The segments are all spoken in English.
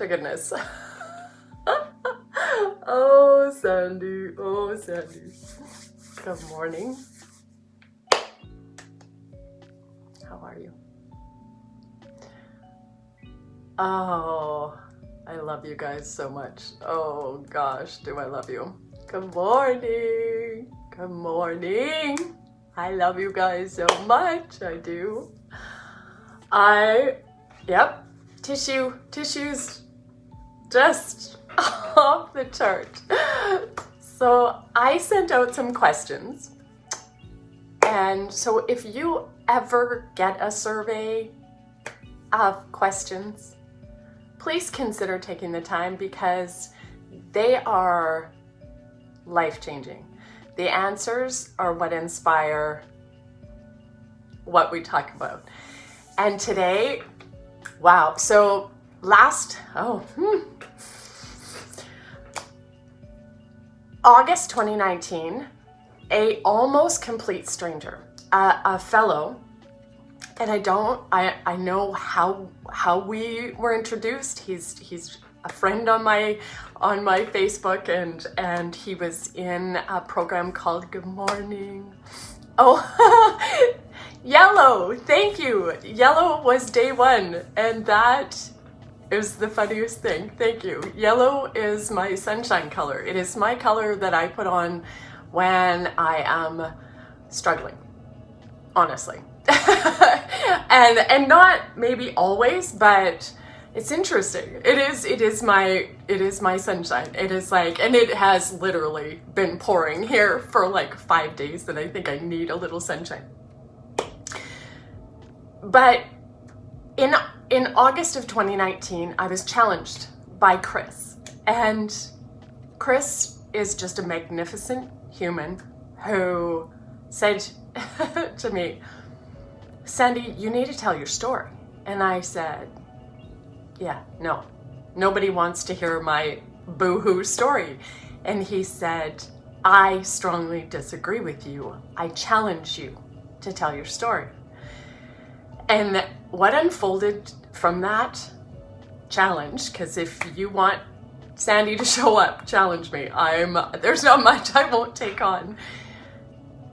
to goodness. Oh, Sandy. Oh, Sandy. Good morning. How are you? Oh, I love you guys so much. Oh gosh, do I love you. Good morning. Good morning. I love you guys so much. I do. Yep, tissues just off the chart. So I sent out some questions. And so if you ever get a survey of questions, please consider taking the time because they are life-changing. The answers are what inspire what we talk about. And today, wow, so August 2019, a almost complete stranger, a fellow, and I know how we were introduced. He's a friend on my Facebook, and he was in a program called Good Morning. Oh, Yellow, thank you. Yellow was day one, and that is the funniest thing. Thank you. Yellow is my sunshine color. It is my color that I put on when I am struggling, honestly. and not maybe always, but it's interesting. It is my sunshine. It is like, and it has literally been pouring here for like 5 days that I think I need a little sunshine. But in August of 2019, I was challenged by Chris, and Chris is just a magnificent human who said to me, Sandy, you need to tell your story. And I said, yeah, no, nobody wants to hear my boo-hoo story. And he said, I strongly disagree with you. I challenge you to tell your story. And what unfolded from that challenge, because if you want Sandy to show up, challenge me. There's not much I won't take on.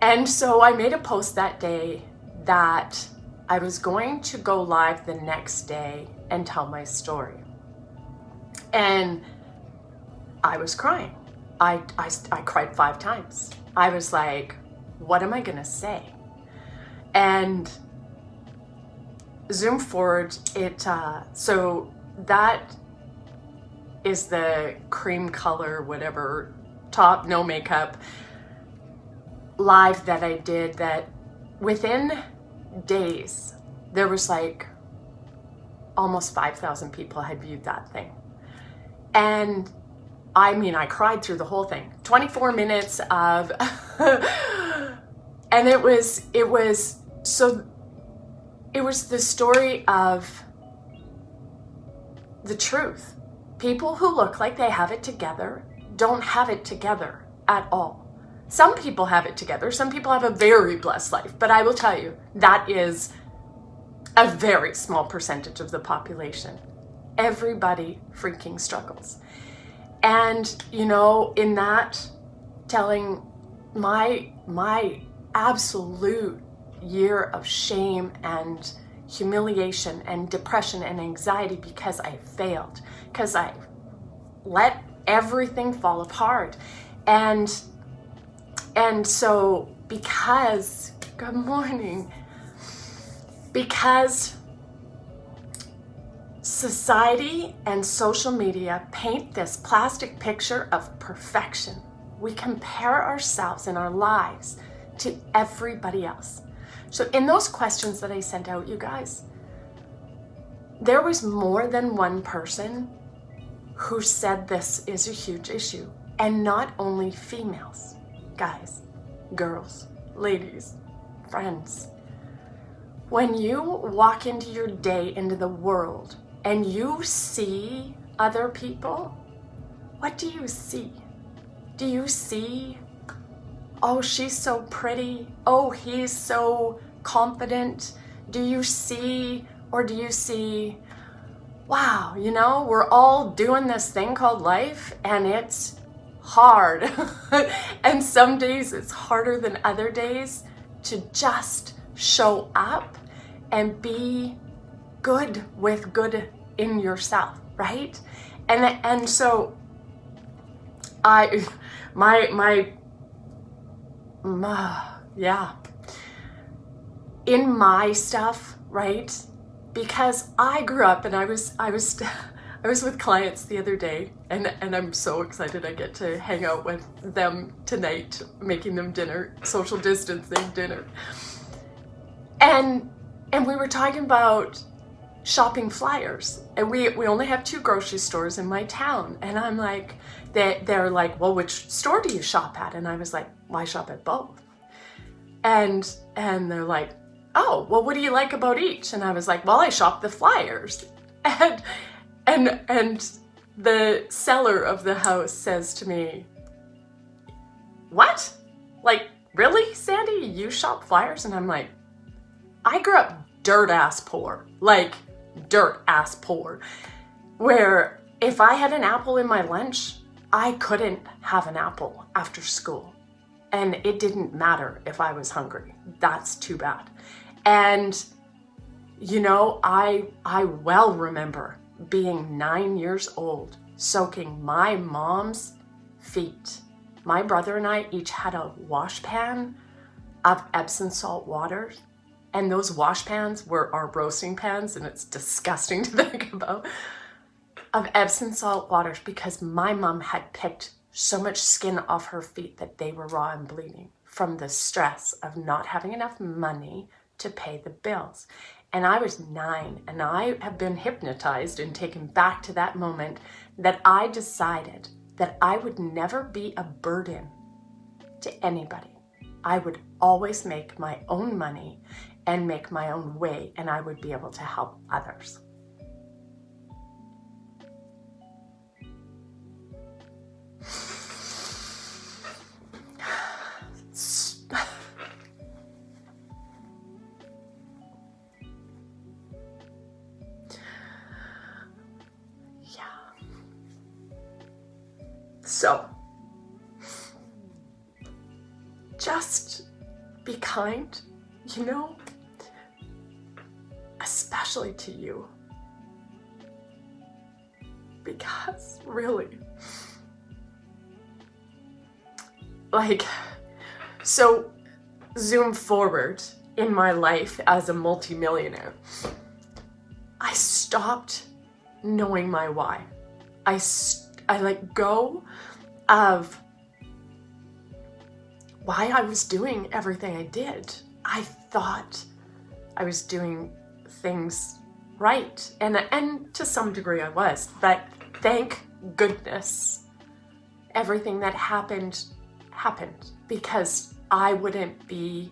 And so I made a post that day that I was going to go live the next day and tell my story. And I was crying. I cried 5 times. I was like, what am I gonna say? And zoom forward, so that is the cream color, whatever, top, no makeup, live that I did, that within days, there was like almost 5,000 people had viewed that thing. And I mean, I cried through the whole thing, 24 minutes of, and it was the story of the truth. People who look like they have it together don't have it together at all. Some people have it together. Some people have a very blessed life. But I will tell you, that is a very small percentage of the population. Everybody freaking struggles. And, you know, in that, telling my absolute year of shame and humiliation and depression and anxiety because I failed, because I let everything fall apart. And so because, good morning, because society and social media paint this plastic picture of perfection, we compare ourselves and our lives to everybody else. So in those questions that I sent out, you guys, there was more than one person who said this is a huge issue. And not only females, guys, girls, ladies, friends. When you walk into your day, into the world, and you see other people, what do you see? Do you see, oh, she's so pretty, oh, he's so confident? Do you see, or do you see, wow, you know, we're all doing this thing called life and it's hard. And some days it's harder than other days to just show up and be good with good in yourself, right? And so yeah, in my stuff, right? Because I grew up and I was with clients the other day, and I'm so excited I get to hang out with them tonight, making them dinner, social distancing dinner. And we were talking about shopping flyers, and we only have 2 grocery stores in my town, and I'm like, they're like, well, which store do you shop at? And I was like, well, I shop at both. And they're like, oh, well, what do you like about each? And I was like, well, I shop the flyers. And the seller of the house says to me, what? Like, really, Sandy, you shop flyers? And I'm like, I grew up dirt ass poor, like dirt ass poor, where if I had an apple in my lunch, I couldn't have an apple after school. And it didn't matter if I was hungry. That's too bad. And, you know, I well remember being 9 years old, soaking my mom's feet. My brother and I each had a wash pan of Epsom salt water. And those wash pans were our roasting pans, and it's disgusting to think about, of Epsom salt waters, because my mom had picked so much skin off her feet that they were raw and bleeding from the stress of not having enough money to pay the bills. And I was 9, and I have been hypnotized and taken back to that moment that I decided that I would never be a burden to anybody. I would always make my own money and make my own way, and I would be able to help others. So, just be kind, you know, especially to you, because really, like, so zoom forward in my life as a multimillionaire, I stopped knowing my why. I let go of why I was doing everything I did. I thought I was doing things right, and to some degree I was, but thank goodness everything that happened because I wouldn't be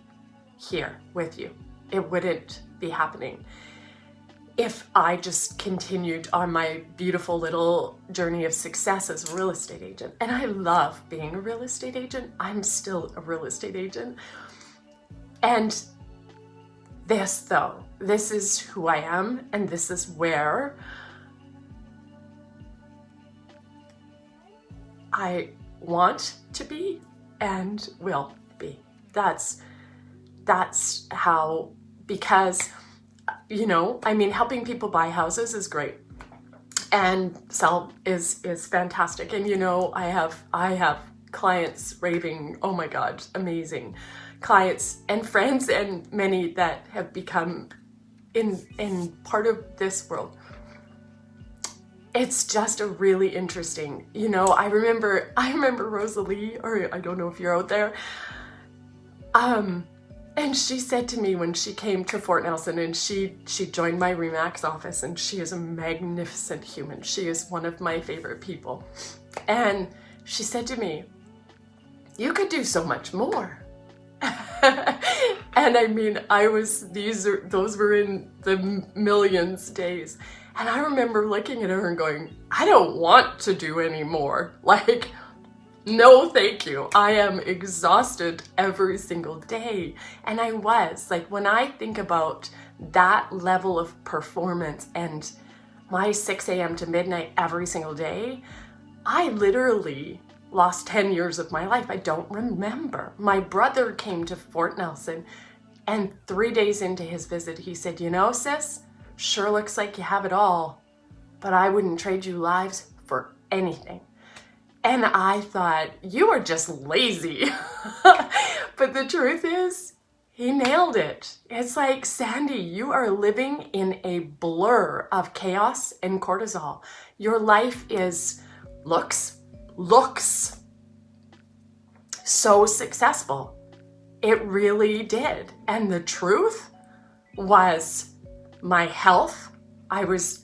here with you. It wouldn't be happening if I just continued on my beautiful little journey of success as a real estate agent. And I love being a real estate agent. I'm still a real estate agent. And this, though, this is who I am, and this is where I want to be and will be. That's how, because, you know, I mean, helping people buy houses is great, and sell is fantastic. And, you know, I have clients raving, oh my God, amazing clients and friends, and many that have become in part of this world. It's just a really interesting, you know, I remember Rosalie, or I don't know if you're out there, and she said to me when she came to Fort Nelson, and she joined my RE/MAX office, and she is a magnificent human. She is one of my favorite people. And she said to me, you could do so much more. And I mean, those were in the millions days. And I remember looking at her and going, I don't want to do any more. Like, no, thank you. I am exhausted every single day. And I was, like, when I think about that level of performance and my 6 a.m. to midnight every single day, I literally lost 10 years of my life. I don't remember. My brother came to Fort Nelson, and 3 days into his visit, he said, you know, sis, sure looks like you have it all, but I wouldn't trade you lives for anything. And I thought, you are just lazy. But the truth is, he nailed it. It's like, Sandy, you are living in a blur of chaos and cortisol. Your life looks so successful. It really did. And the truth was, my health, I was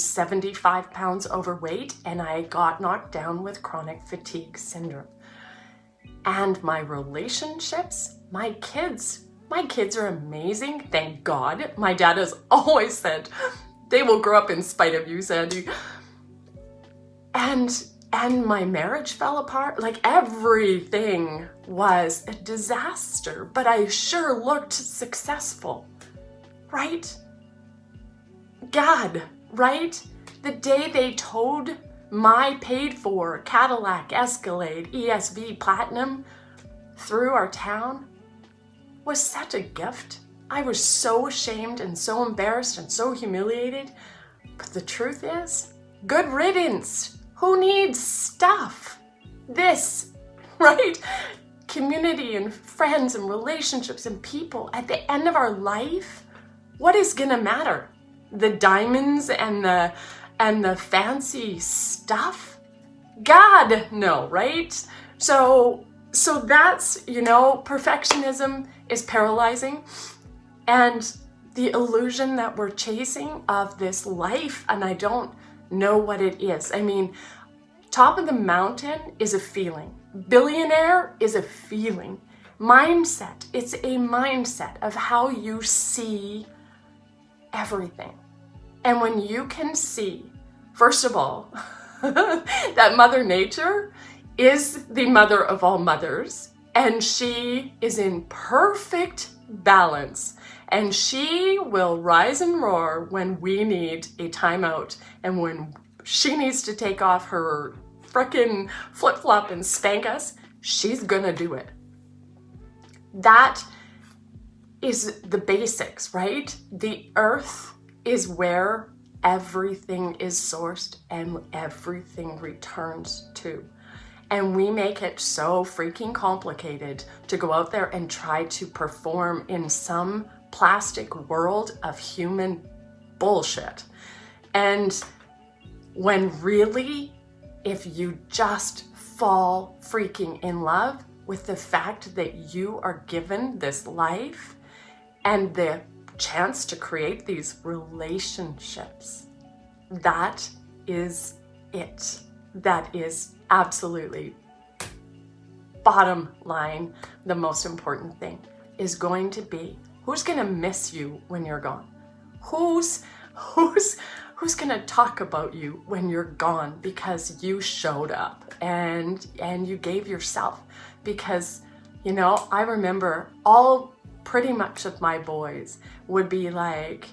75 pounds overweight, and I got knocked down with chronic fatigue syndrome. And my relationships, my kids are amazing, thank God. My dad has always said, they will grow up in spite of you, Sandy. And my marriage fell apart. Like, everything was a disaster, but I sure looked successful, right? God, right? The day they towed my paid-for Cadillac Escalade ESV Platinum through our town was such a gift. I was so ashamed and so embarrassed and so humiliated. But the truth is, good riddance. Who needs stuff? This, right? Community and friends and relationships and people. At the end of our life, what is gonna matter? The diamonds and the fancy stuff? God, no, right? So that's, perfectionism is paralyzing, and the illusion that we're chasing of this life, and I don't know what it is. I mean, top of the mountain is a feeling. Billionaire is a feeling. Mindset, it's a mindset of how you see everything. And when you can see, first of all, that Mother Nature is the mother of all mothers, and she is in perfect balance, and she will rise and roar when we need a timeout, and when she needs to take off her frickin' flip-flop and spank us, she's gonna do it. That is the basics, right? The earth is where everything is sourced and everything returns to. And we make it so freaking complicated to go out there and try to perform in some plastic world of human bullshit. And when really, if you just fall freaking in love with the fact that you are given this life and the chance to create these relationships, that is it. That is absolutely, bottom line, the most important thing is going to be, who's going to miss you when you're gone? Who's going to talk about you when you're gone because you showed up and you gave yourself? Because, I remember pretty much of my boys would be like,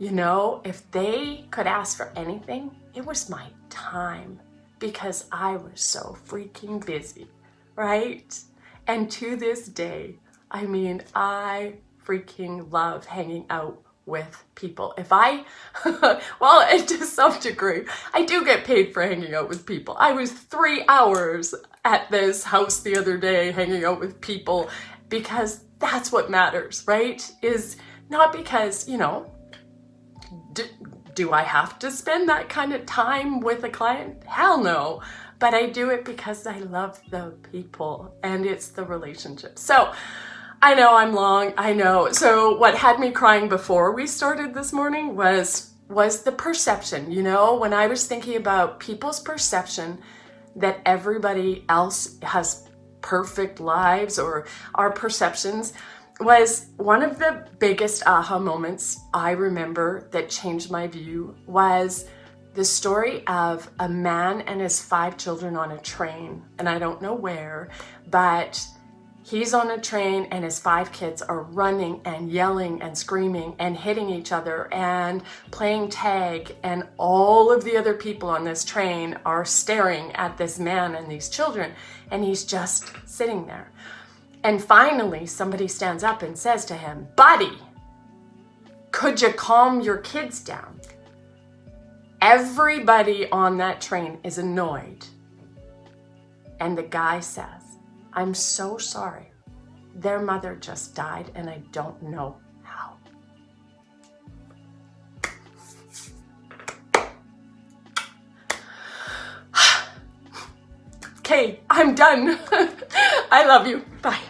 if they could ask for anything, it was my time, because I was so freaking busy, right? And to this day, I freaking love hanging out with people. Well, to some degree, I do get paid for hanging out with people. I was 3 hours at this house the other day hanging out with people, because that's what matters, right? Is not because, do I have to spend that kind of time with a client? Hell no. But I do it because I love the people, and it's the relationship. So I know I'm long, I know. So what had me crying before we started this morning was the perception, when I was thinking about people's perception that everybody else has perfect lives, or our perceptions, was one of the biggest aha moments I remember that changed my view was the story of a man and his 5 children on a train, and I don't know where, but He's on a train and his 5 kids are running and yelling and screaming and hitting each other and playing tag, and all of the other people on this train are staring at this man and these children, and he's just sitting there. And finally somebody stands up and says to him, "Buddy, could you calm your kids down?" Everybody on that train is annoyed. And the guy says, "I'm so sorry. Their mother just died and I don't know how." Okay, I'm done. I love you. Bye.